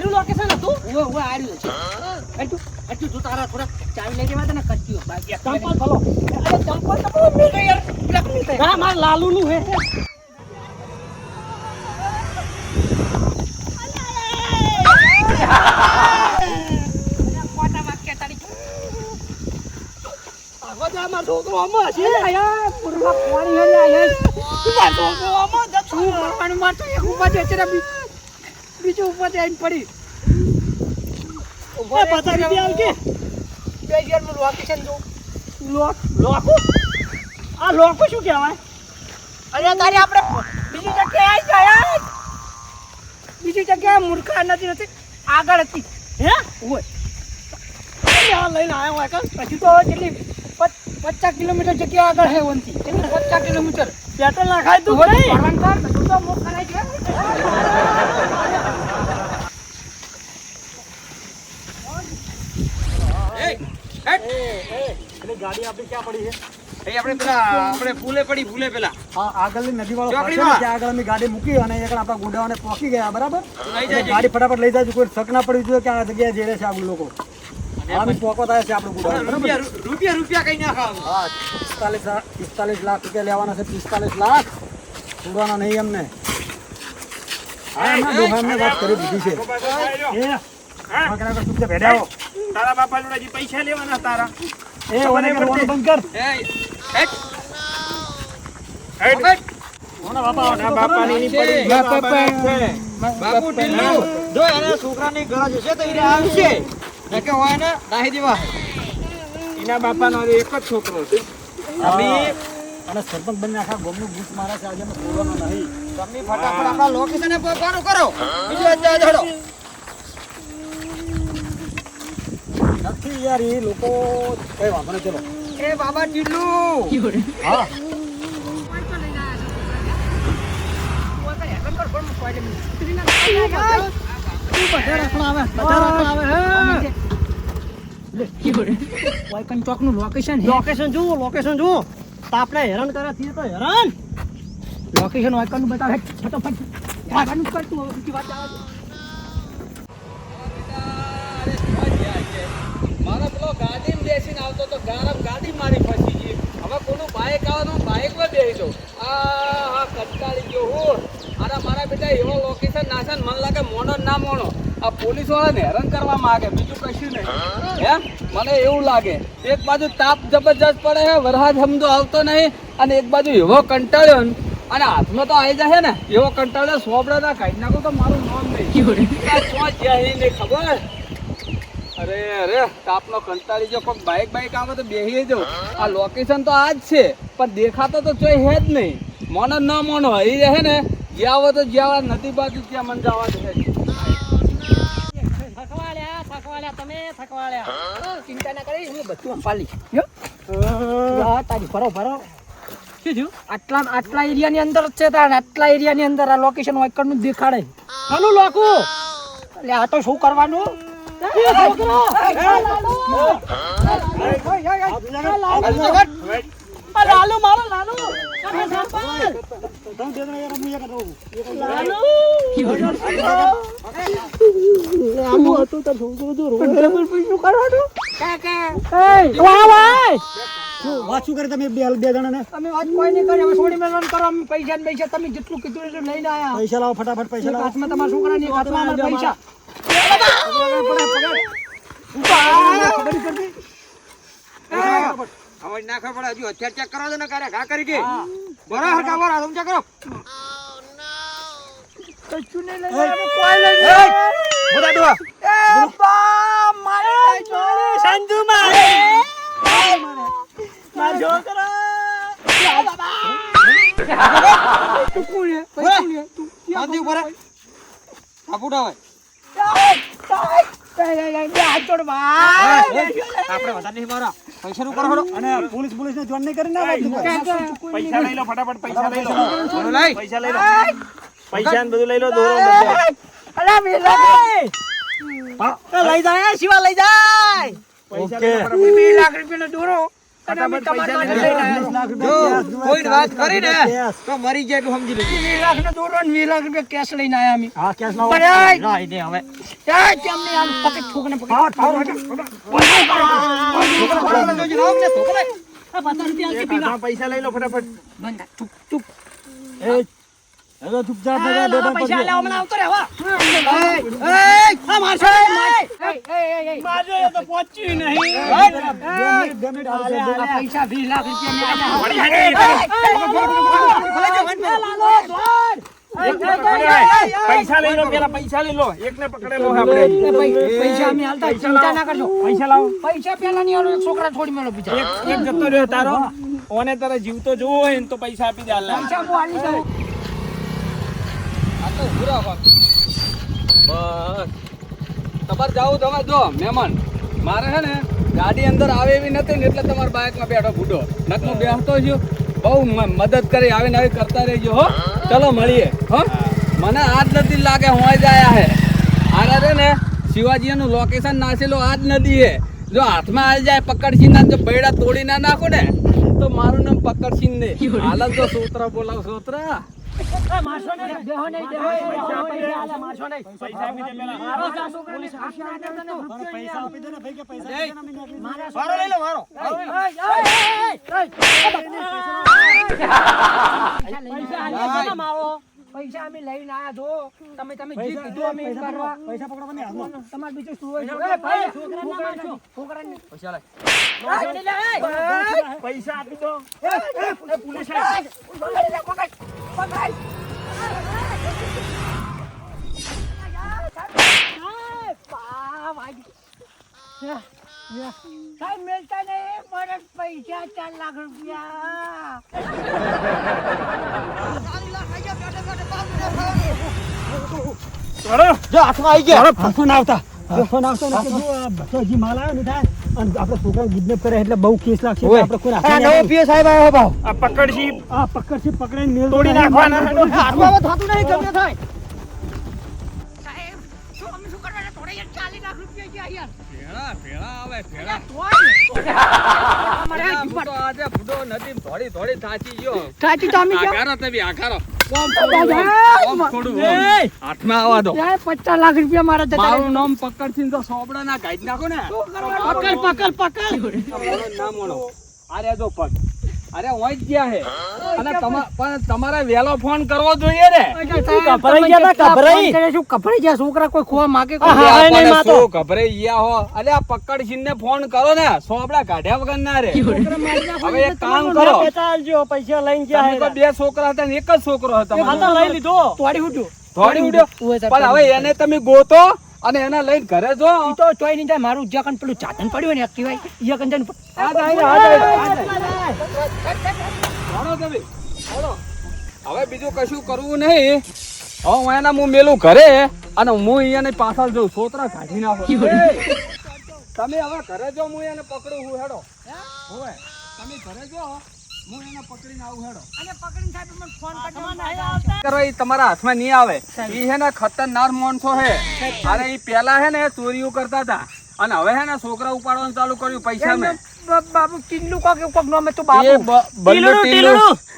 આરું location હતું ઓ આર્યું છે હટુ તું તારા થોડા ચાવી લઈ દેવા તને કચ્ચી બાકી ચંપલ ભલો અરે ચંપલ તો બહુ મેં યાર બ્લેક ની થાય હા માર લાલુ નું હે કોટા વાક્ય તારી આગોજા માર છોકરો આમાં છે આયા પૂરમાં પાણી હે આયા માર છોકરો આમાં જતું પાણી મારતો એક ઉપર છે બીજું ઉપર આવીને પડી એ 50 રૂપિયા આવજે બે યાર નું લોકેશન જો લોકો આ લોકો શું કહેવાય અરે તારે આપણે બીજી જગ્યાએ આવી ગયા બીજી જગ્યાએ મૂર્ખા નથી આગળ હતી હે ઓય આ લઈને આવ્યો હોય કાં પછી તો કેટલી 50 કિલોમીટર જગ્યા આગળ હે વનથી કેટલી 50 કિલોમીટર પેટ્રોલ નાખાય તું નહીં ભરવાન કર તું તો મુખ કરાઈ ગયા એટલે ગાડી આપણી ક્યાં પડી છે આપણે ફૂલે પેલા હા આગળની નદી વાળો ચોકડીમાં. ત્યાં આગળ અમે ગાડી મૂકી અને એક આપણા ગોડાઓને પહોંચી ગયા બરાબર લઈ જાજે. ગાડી ફટાફટ લઈ જાય કોઈ શક ના પડવી જોઈએ કે આ જગ્યાએ જેડે છે આ લોકો અમે પોકો થાય છે આપણું ગોડાઉન બરાબર રૂપિયા કઈ ના ખાવ હા 45 લાખ રૂપિયા લેવાના છે 45 લાખ છોડવાના નહીં અમને હા એમના દોહામને વાત કરી દીધી છે ભેડાઓ તારા બાપા જોડે હજી પૈસા લેવાના તારા એ ઓને કરવાનું બંધ કર ઓના બાપાની બાપુ ઢીલું જો એને છોકરાની ગરજ હશે તો એને આવશે કે હોય ને નાહી દેવા એના બાપાનો એક જ છોકરો છે અને સરપંચ બની આખા ગામનું બૂટ મારા છે આજે અમે છોડવાનો નહીં તમે ફટાફટ આપણા લોકેશને પહોંચવાનું કરો બીજું અત્યારે ધડો નથી યાર એ લોકો કઈ વાંધો નહીં ચલો એ બાબા ઢીલું હા લોકેશન જુઓ તો આપણે હેરાન કર્યા છીએ તો હેરાન લોકેશન વાયકન નું બતાવે ફટાફટ આગળનું કર તું હવે બીજી વાત આવે મારા પેલો ગાડીમાં બેસીને આવતો તો ગાડી મારી ફસી ગઈ હવે કોનું બાઇક આવવાનું બાઇકમાં બેસી દઉં આ કંટાળી ગયો હું અરે મારા બેટા એવો લોકેશન નાશે ને મને લાગે મોનો ના મોનો આ પોલીસ વાળાને હેરાન કરવા માંગે બીજું કશું નહીં એમ મને એવું લાગે એક બાજુ તાપ જબરજસ્ત પડે છે વરસાદ સમજો આવતો નહીં અને એક બાજુ એવો કંટાળ્યો ને અને હાથમાં તો આવી જશે ને એવો કંટાળ્યો સોપડા કાઢી નાખો તો મારું નામ નહીં નહીં ખબર અરે તાપનો કંટાળી જો કોઈ બાઇક આવે તો બેસી જાવ આ લોકેશન તો આ જ છે પણ દેખાતો તો ચોય હે જ નહીં મોનો ન મોનો હરી રહે ને જ્યાં આવો તો જ્યાં નદી બાજુ ત્યાં મન જવા દે ચિંતા ના કરી હું બધું સંભાળી તારી ભરો શું થયું આટલા એરિયાની અંદર જ છે તાર આટલા એરિયાની અંદર આ લોકેશન વાયકન નું દેખાડે હાલું લોકો એટલે આ તો શું કરવાનું લાલુ મારો લાલુ વાંચું કરે તમે બે જણા ને તમે વાત કોઈ નહીં કરી હવે છોડી મેળવાનું કરો અમે પૈસા ને પૈસા તમે જેટલું કીધું એટલું લઈને આયા પૈસા લાવો ફટાફટ પૈસા લાવો હાથમાં તમારા છોકરાની હાથમાં અમારા પૈસા અવાજ ના ખબર હજુ અત્યારે ચેક કરો ને કરે ઘા કરી ગઈ બરાબર સમજા કરો કશું નહીં લઈને આવ્યો, કોઈ લઈને આવ્યો. એ બા, મારી જોડે સંજુ મારે મારો છોકરો તું કોણ છે? ભાઈ કોણ છે? તું ક્યાં શાંતિ ઉપર ભાઈ? આપુડા હોય હાથ જોડ ભાઈ. આપણે વધારે નહીં મારા પૈસા નું કરો હડો અને પોલીસ ને જોઈન નહીં કરી ના પૈસા લઈ લો ફટાફટ પૈસા લઈ લો લઈ પૈસા લઈ લો પૈસા ને બધું લઈ લો દોરો અલા મેલા લઈ જાય શિવા લઈ જાય પૈસા ઓકે. લઈ લો ફટાફટ. 2 લાખ રૂપિયાનો દોરો અને અમે તમારા પૈસા માટે લઈને 20 લાખ જો, રૂપિયા કોઈ વાત કરી ને કેશ. તો મરી જાય એટલું સમજી લેજો 20 લાખ નો દોરો ને 20 લાખ રૂપિયા કેશ લઈને આયા અમે હા કેશ લાવો પણ એ- લાવી દે હવે એ કેમ નહીં આમ પકડ છોકરાને પકડ છોકરાને જોજો, લાવો ને છોકરાને. આ 50 રૂપિયા આલતી પીલા. પૈસા લઈ લો ફટાફટ બંધ ચૂપ ચૂપ એ હવે ચૂપચાપ એ, બધા લાવો, બેઠા પૈસા પડજો. આલે, હમણાં આવતો રે, હવા. આ મારશો, એ. મારે તો પહોંચ્યું નહીં બે મિનિટ આવશે, બે આ પૈસા 20 લાખ રૂપિયા મેં વળી હાજી. પૈસા લઈ લો પેલા પૈસા લઈ લો એકને પકડેલો છે આપણે પૈસા અમે હાલતા ચિંતા ના કરજો પૈસા લાવો પૈસા પેલા નહીં આલો એક છોકરા છોડી મેલો બીજા એક જતો રહ્યો તારો ઓને તારે જીવતો જોવો હોય ને તો પૈસા આપી દે હાલ પૈસા હું આલી દઉં આ તો ઊભું રાખો. બસ તમારે જાવું તમે જો મહેમાન મારે છે ને ગાડી અંદર આવે એવી નથી ને એટલે તમારા બાઇકમાં બેઠો બુડો નક હું બેસતો છું બહુ મદદ કરી આવીને આવી કરતા રહેજો હો ચલો મળીએ હો મને આજ નથી લાગે હું જ આયા હે આરા રે ને શિવાજીનું લોકેશન નાખેલું આજ નદી હે જો હાથમાં આવી જાય પકડસિંહ ના જો બૈડા તોડી ના નાખો ને તો મારું નામ પકડસિંહ ને હાલ જ તો સોતરા બોલાવ સોતરા મારશો નહીં દેહો નહીં દેહો પૈસા આલે મારશો નહીં પૈસા આપી દે પેલા મારો છોકરાને સાક્ષી ના દેતો ને પૈસા આપી દે ને ભાઈ કે પૈસા આપી દે ને અમે નીકળી મારા વારો લઈ લો વારો પૈસા અમે લઈને આયા છો તમે જે કીધું અમે એ કરવા પૈસા પકડવાની હાથમાં તમારે બીજું શું હોય છોકરાને પૈસા લાય પૈસા આપી દો પૈસા 4 લાખ રૂપિયા વારો જો હાથમાં આવી ગયા ફોન આવતા ફોન આવતો ને કે જો આ બધો હજી માલ આવ્યો ને થાય અને આપણે છોકરા કિડનેપ કરે એટલે બહુ કેસ લાગશે એટલે આપણે કોઈ હાથમાં નહીં પીએ સાહેબ આવ્યો ભાવ આ પકડશી આ પકડથી પકડીને મેલ તોડી નાખવાના. હાથમાં થતું નહીં ગમે થાય સાહેબ શું અમે શું કરવાના થોડે 40 લાખ રૂપિયા ગયા યાર ભેળા આવે ભેળા અમારે આ બુડો આજે બુડો નદી થોડી થોડી થાચી ગયો સાચી તો અમે આખારો તમે આખારો ક્યાં ઓમ થોડું ઓમ. હાથમાં આવવા દો 50 લાખ રૂપિયા મારા જતા મારું નામ પકડસિંહ તો સોબડા ના કાઢી નાખો ને પકડ મારું નામ ઓળો. અરે જો પગ અરે ઓય જ ગયા હે અને પણ તમારે વેલો ફોન કરવો જોઈએ ને કભરાઈ ગયા કભરાઈ ગયા છોકરા કોઈ ખોવા માગે આપણને શું ગભરાઈ ગયા હો અલે આ પકડસિંહ ને ફોન કરો ને સોબડા કાઢ્યા વગર ના રે હવે એક કામ કરો પૈસા લઈને તમે તો બે છોકરા હતા ને એક જ છોકરો હતો તમારો. લઈ લીધો તોડી ઉઠ્યું થોડી ઉડ્યો પણ હવે એને તમે ગોતો અને એને લઈને ઘરે જો ઈ તો ચોઈ નહીં જાય મારું જ્યાં પેલું ચાતન પડ્યું હોય ને એક્ટિવા ઈ કન જઈને જાણો તમે બોલો હવે બીજું કશું કરવું નહીં હવે એના હું મેલું ઘરે અને હું અહીંયા પાછળ જઉં છોતરા કાઢી નાખો તમે હવે ઘરે જો હું એને પકડું હું હેડો હોવે તમે ઘરે જો હું એને પકડીને આવું હેડો અને પકડીને સાહેબ મને ફોન કરો ઈ તમારા હાથમાં નહીં આવે ઈ હે ને ખતરનાક માણસો હે અરે ઈ પેલા હે ને ચોરીઓ કરતા હતા અને હવે હે ને છોકરા ઉપાડવાનું ચાલુ કર્યું પૈસા મેં બાબુ ટીલ્લુ કોક નામ તો એ બાબુ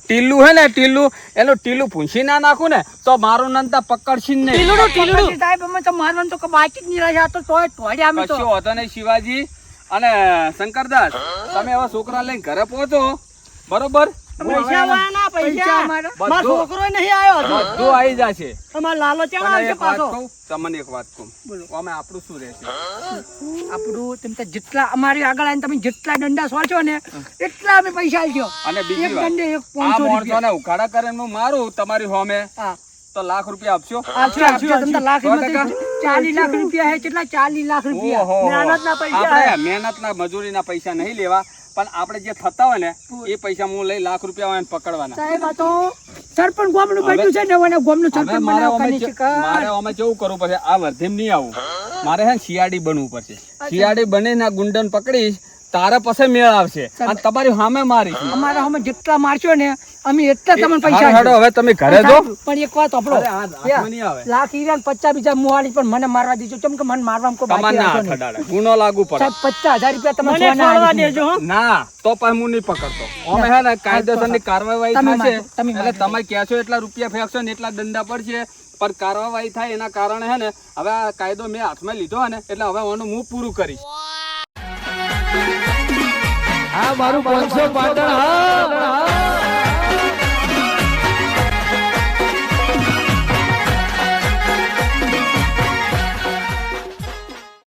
ટીલ્લુ હે ને ટીલ્લુ એનું ટીલ્લુ ભૂંસી ના નાખું ને તો મારું નામ તા પકડશી ને સાહેબ અમે તો મારવાનું તો બાકી જ નહીં રહ્યા તો તોય તોડ્યા અમે તો કશો હતો નહીં શિવાજી અને શંકરદાસ તમે હવે છોકરા લઈને ઘરે પહોંચો બરોબર પૈસા અમારા બધું નહીં આવ્યો બધું આવી જશે અમાર લાલો પણ ચાલો એક વાત કહું તમને એક વાત કહું અમે આપણું શું રહેશે આપણું તેમ તો જેટલા અમારી આગળ આવીને તમે જેટલા દંડા સોચો ને એટલા અમે પૈસા આલજો અને બીજી એક વાત દંડે એક આ 500 રૂપિયા માણસોને ઉઘાડા કરીને હું મારું તમારી હોમે હા તો લાખ રૂપિયા આપશો આપજો તમને લાખ 100%. 40 લાખ રૂપિયા હે કેટલા 40 લાખ રૂપિયા ઓહો. મહેનતના પૈસા આપણે મહેનતના મજૂરીના પૈસા નહીં લેવા પણ આપણે જે થતા હોય ને એ પૈસા હું લઈ લાખ રૂપિયા હોય ને પકડવાના સાહેબ આ તો સરપંચ ગામનું કાઢ્યું છે ને મને ગામનું હવે સરપંચ મારે બનાવવા અમે ની છે કા મારે અમે કેવું કરવું પડશે આ વર્ધેમ નહીં આવું મારે હે ને શિયાળી બનવું પડશે શિયાળી બનીને આ ગુંડન પકડીશ તારે પછી મેળ આવશે અને તમારી સામે મારી અમારા અમે જેટલા મારશો ને અમે એટલા તમને પૈસા હારું, હેડો, હવે તમે ઘરે જો પણ એક વાત આપણો અરે, આ હાથમાં નહીં આવે. લાખ હીરા ને 50 બીજા મુહાડી પણ મને મારવા દીધો કેમ કે મને મારવામાં કોઈ તમારે બાકી ના રાખો નહીં. અડાડે. ગુનો લાગુ પડે સાહેબ 50,000 રૂપિયા તમે સોના દેજો ના તો પછી હું નહીં પકડતો અમે હે ને કાયદેસરની કાર્યવાહી તમે થશે માગો, તમે એટલે માગો. તમે કહેશો એટલા રૂપિયા ફેંકશો ને એટલા દંડા પડશે પણ કાર્યવાહી થાય એના કારણે હે ને હવે આ કાયદો મેં હાથમાં લીધો ને એટલે હવે આનું હું પૂરું કરીશ. આ મારું 500 પાટણ હા